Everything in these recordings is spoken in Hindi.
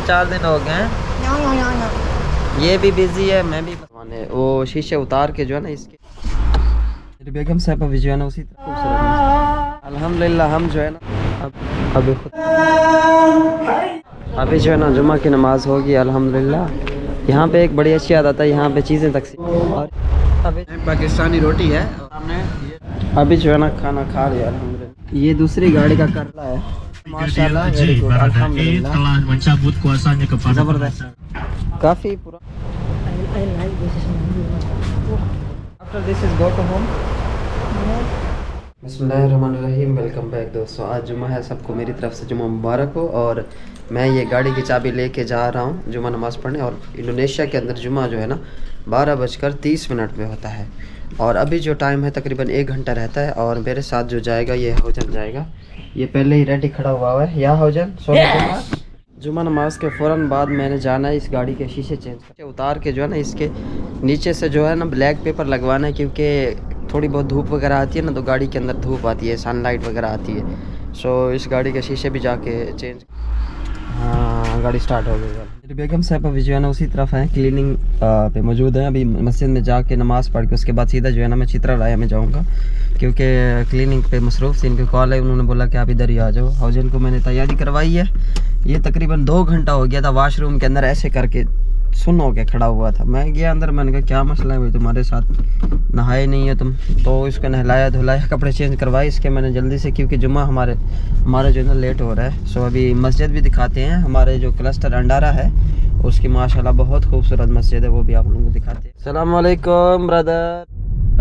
4 दिन हो गए हैं। ये भी बिजी है, मैं भी। वो शीशे उतार के जो है ना इसके, मेरी बेगम साहब भी जो है ना उसी तरह खूबसूरत। अल्हम्दुलिल्लाह हम जो है ना अभी जो है ना जुम्मा की नमाज होगी अल्हम्दुलिल्लाह। यहाँ पे एक बड़ी अच्छी आदत है, यहाँ पे चीज़ें तकसीम और अभी पाकिस्तानी रोटी है सामने। अभी जो है ना खाना खा रही है अल्हम्दुलिल्लाह। ये दूसरी गाड़ी का करला है माशाल्लाह, वेरी गुड अल्हम्दुलिल्लाह, जबरदस्त, काफ़ी पूरा। After this is go to home. बिस्मिल्लाहिर्रहमानिर्रहीम, वेलकम बैक दोस्तों। आज जुम्मा है, सबको मेरी तरफ से जुम्मा मुबारक हो। और मैं ये गाड़ी की चाबी लेके जा रहा हूँ जुम्मा नमाज़ पढ़ने। और इंडोनेशिया के अंदर जुम्मा जो है ना 12:30 में होता है। और अभी जो टाइम है तकरीबन 1 घंटा रहता है। और मेरे साथ जो जाएगा ये हौजन जाएगा, ये पहले ही रेडी खड़ा हुआ है। या हौजन जुम्मा नमाज के फ़ौरन बाद मैंने जाना है इस गाड़ी के शीशे चेंज करके उतार के जो है ना इसके नीचे से जो है ना ब्लैक पेपर लगवाना है, क्योंकि थोड़ी बहुत धूप वगैरह आती है ना, तो गाड़ी के अंदर धूप आती है, सनलाइट वगैरह आती है। सो इस गाड़ी के शीशे भी जाके चेंज। हाँ, गाड़ी स्टार्ट हो गई। मेरी बेगम साहब अभी जो है ना उसी तरफ है, क्लीनिंग पे मौजूद है। अभी मस्जिद में जाके नमाज़ पढ़ के उसके बाद सीधा जो है ना मैं चित्रालय में जाऊँगा, क्योंकि क्लीनिंग पे मसरूफ़ थी। इनकी कॉल है, उन्होंने बोला कि आप इधर ही आ जाओ। हौजन को मैंने तैयारी करवाई है। ये तकरीबन 2 घंटा हो गया था वाशरूम के अंदर ऐसे करके सुन हो के खड़ा हुआ था। मैं गया अंदर, मैंने कहा क्या मसला है भाई, तुम्हारे साथ नहाए नहीं हो तुम? तो इसको नहलाया धुलाया, कपड़े चेंज करवाए इसके मैंने जल्दी से, क्योंकि जुम्मा हमारे जो है ना लेट हो रहा है। सो अभी मस्जिद भी दिखाते हैं, हमारे जो क्लस्टर अंडारा है उसकी माशाल्लाह बहुत खूबसूरत मस्जिद है, वो भी आप लोगों को दिखाते हैं। अस्सलाम वालेकुम ब्रदर।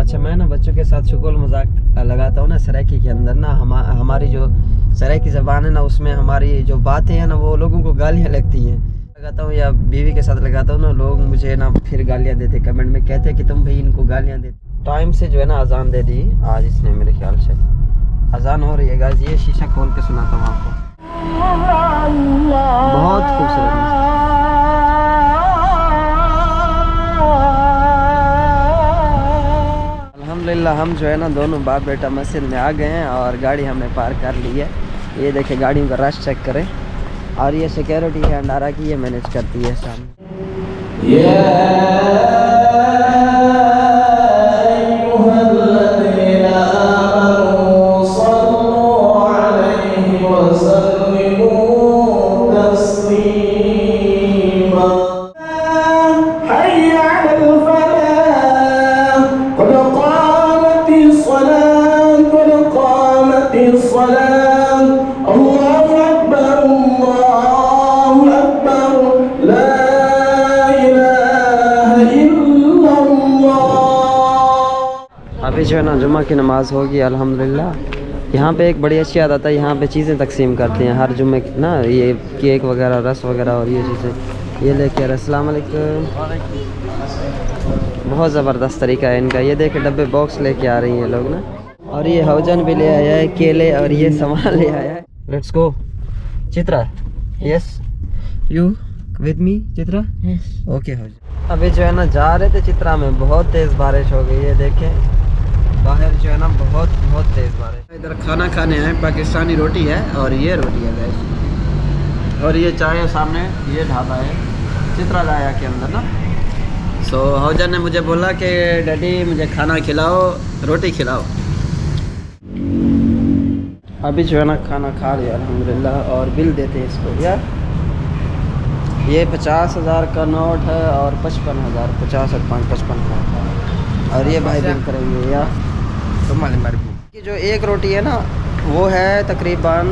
अच्छा, मैं ना बच्चों के साथ शुगल मजाक लगाता हूँ ना सराइकी के अंदर ना, हमारी जो सराइकी ज़बान है ना उसमें हमारी जो बातें हैं ना वो लोगों को गालियाँ लगती हैं। लगाता हूँ या बीवी के साथ लगाता हूँ ना, लोग मुझे ना फिर गालियाँ देते, कमेंट में कहते हैं कि तुम भाई इनको गालियाँ देते। टाइम से जो है ना अजान दे दी आज इसने, मेरे ख्याल से अजान हो रही है गाइस। ये शीशा खोल के सुनाता हूँ आपको, बहुत खूबसूरत। अल्हम्दुलिल्लाह हम जो है ना दोनों बाप बेटा मस्जिद में आ गए हैं और गाड़ी हमने पार्क कर ली है। ये देखे गाड़ियों का रश चेक करें। और ये सिक्योरिटी है अंडारा की, ये मैनेज करती है सामने। अभी जो है ना जुम्मा की नमाज़ होगी अल्हम्दुलिल्लाह। यहाँ पे एक बड़ी अच्छी आदत है, यहाँ पे चीज़ें तकसीम करते हैं हर जुम्मे ना, ये केक वगैरह रस वगैरह और ये चीज़ें ये लेके। अस्सलाम वालेकुम। बहुत ज़बरदस्त तरीका है इनका। ये देखे डब्बे बॉक्स लेके आ रही हैं लोग ना। और ये हौजन भी ले आया है केले और ये सामान ले आया है। Let's go Chitra. Yes you with me Chitra? Okay हौजन। अभी जो है ना जा रहे थे चित्रा में, बहुत तेज़ बारिश हो गई है। देखें बाहर जो है ना बहुत तेज़ बारिश। इधर खाना खाने आए, पाकिस्तानी रोटी है और ये रोटी है गैस, और ये चाय है सामने, ये ढाबा है चित्रालय के अंदर ना। सो हौजन ने मुझे बोला कि डैडी मुझे खाना खिलाओ, रोटी खिलाओ। अभी जो है ना खाना खा लिया अल्हम्दुलिल्लाह और बिल देते हैं इसको। यार ये 50,000 का नोट है और 55,000, 50 और 5 55,000। और ये भाई बिल करेंगे या कि जो एक रोटी है ना वो है तकरीबन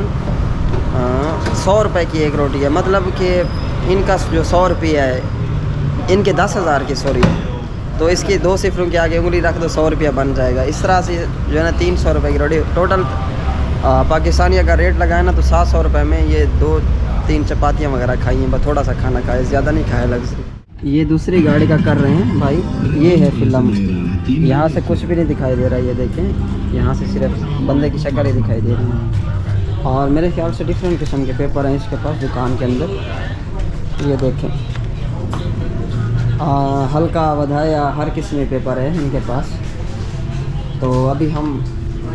100 रुपए की एक रोटी है। मतलब कि इनका जो 100 रुपया है, इनके 10,000 की सॉरी, तो इसकी 2 सिफरों के आगे उंगली रख दो 100 रुपया बन जाएगा। इस तरह से जो है ना 300 रुपये की रोटी टोटल पाकिस्तानी अगर रेट लगाए ना तो 700 रुपये में ये 2-3 चपातियाँ वगैरह खाई हैं, बस थोड़ा सा खाना खाए, ज़्यादा नहीं खाया लग से। ये दूसरी गाड़ी का कर रहे हैं भाई, ये है फिल्म। यहाँ से कुछ भी नहीं दिखाई दे रहा है, ये देखें यहाँ से सिर्फ बंदे की शक्ल ही दिखाई दे रही है। और मेरे ख्याल से डिफरेंट किस्म के पेपर हैं इसके पास दुकान के अंदर। ये देखें हल्का वधाया हर किस्म के पेपर है इनके पास। तो अभी हम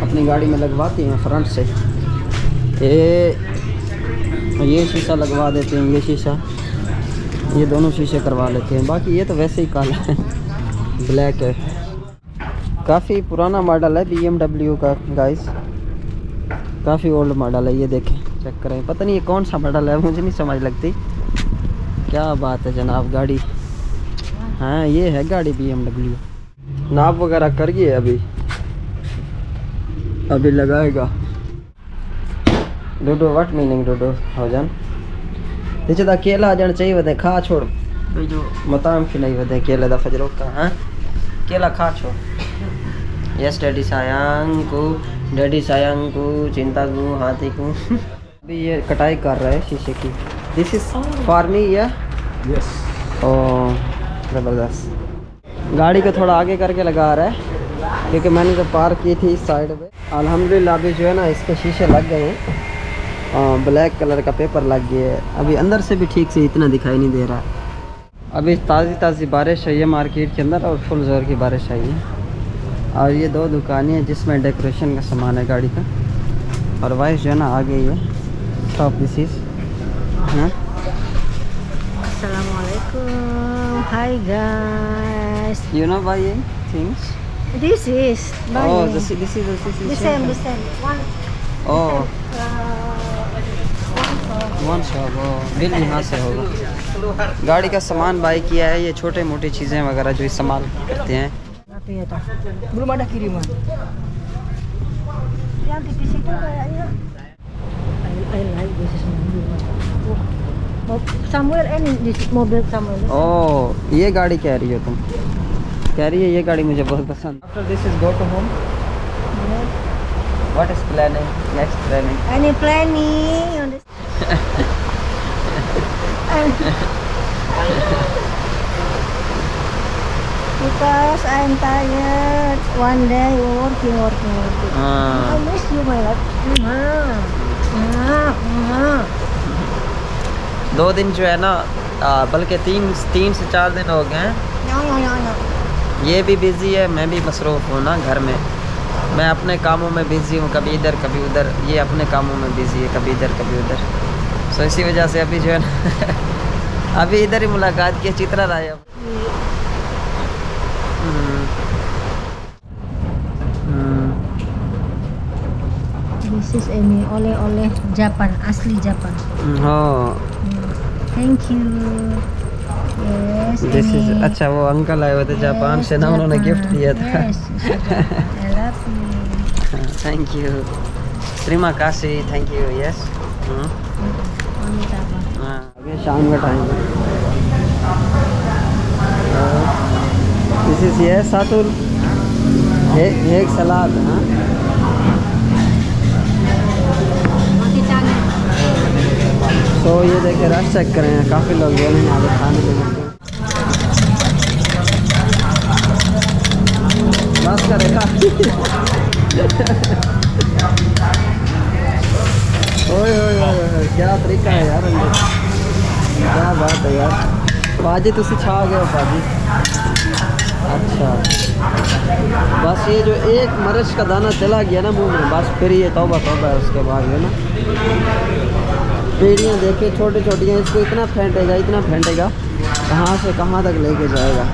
अपनी गाड़ी में लगवाते हैं फ्रंट से, ये शीशा लगवा देते हैं, ये शीशा ये दोनों शीशे करवा लेते हैं, बाकी ये तो वैसे ही काला है, ब्लैक है। काफ़ी पुराना मॉडल है BMW का गाइस, काफ़ी ओल्ड मॉडल है। ये देखें, चेक करें, पता नहीं ये कौन सा मॉडल है, मुझे नहीं समझ लगती। क्या बात है जनाब, गाड़ी, हाँ ये है गाड़ी BMW। नाप वगैरह कर गई है, अभी लगाएगा। डोडो व्हाट मीनिंग डोडो हो जान नीचे दा केला आ जाना चाहिए, वदे खा छोड़ भाई, जो मताम की नहीं वदे केले दा फजरो का, हाँ केला खा छोड़। यस डैडी सायंग को चिंता को हाथी को। अभी ये कटाई कर रहा है शीशे की। दिस इज फॉर मी या यस। ओह ज़बरदस्त। गाड़ी को थोड़ा आगे करके लगा रहा है क्योंकि मैंने जो पार्क की थी इस साइड पे। अल्हम्दुलिल्लाह अभी जो है ना इसके शीशे लग गए हैं, ब्लैक कलर का पेपर लग गया है। अभी अंदर से भी ठीक से इतना दिखाई नहीं दे रहा है। अभी ताज़ी बारिश आई है मार्केट के अंदर और फुल जोर की बारिश आई है। और ये दो दुकानें हैं जिसमें डेकोरेशन का सामान है गाड़ी का। और वाइफ जो है ना आ गई है। Shop this is Assalamualaikum. Hi guys. You know buying things. This is buying. Oh, this is The same. One. Oh, Uh, one shop. Bill यहाँ से होगा। गाड़ी का सामान बाई किया है, ये छोटे मोटे चीज़ें वगैरह जो इस्तेमाल करते हैं। Apa ya toh? Belum ada kiriman. Yang tipis itu kayaknya. I like this is mobil. Samuel ini di mobil Samuel. ओह ये गाड़ी कह रही हो तुम, कह रही है ये गाड़ी मुझे बहुत पसंद। After this is go to home. What is planning, next planning? Any planning on this? Because I'm tired. One day working. I miss you, my love. दो दिन जो है ना, बल्कि तीन से 4 दिन हो गए हैं। No. ये भी बिज़ी है, मैं भी मसरूफ़ हूँ ना घर में। मैं अपने कामों में बिज़ी हूँ, कभी इधर कभी उधर। ये अपने कामों में बिज़ी है, कभी इधर कभी उधर। सो इसी वजह से अभी जो है ना अभी इधर ही मुलाकात की, चित्रा राय। This is ini oleh-oleh Japan, asli Japan. हाँ Thank you. Yes. This is ini. अच्छा, वो अंकल आए हुए थे जापान से ना, उन्होंने गिफ्ट दिया था। Yes. I love you. Thank you, त्रिमा काशी, थैंक यू। यस अभी शाम का टाइम है। दिस इज ये सातुल एक सलाद। हाँ तो ये देखे रश चेक करें, काफ़ी लोग जो है यहाँ पे खाने के लिए। बस करेगा ओए क्या तरीका है यार, क्या बात है यार। पाजी तुसी छा गए हो पाजी। अच्छा बस ये जो एक मिर्च का दाना चला गया ना मुंह में, बस फिर ये तौबा है उसके बाद है ना। पेड़ियाँ देखे छोटी छोटियाँ, इसको इतना फेंटेगा कहाँ से कहाँ तक लेके जाएगा।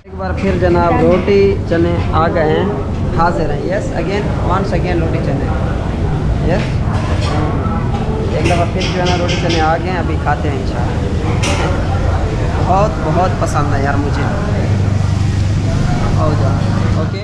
एक बार फिर जनाब रोटी चने आ गए हैं, हाजिर हैं। यस अगेन वंस अगेन रोटी चने। यस एक दफ़ा फिर जो है ना रोटी चने आ गए हैं, अभी खाते हैं इंशाल्लाह। बहुत पसंद है यार मुझे। ओके।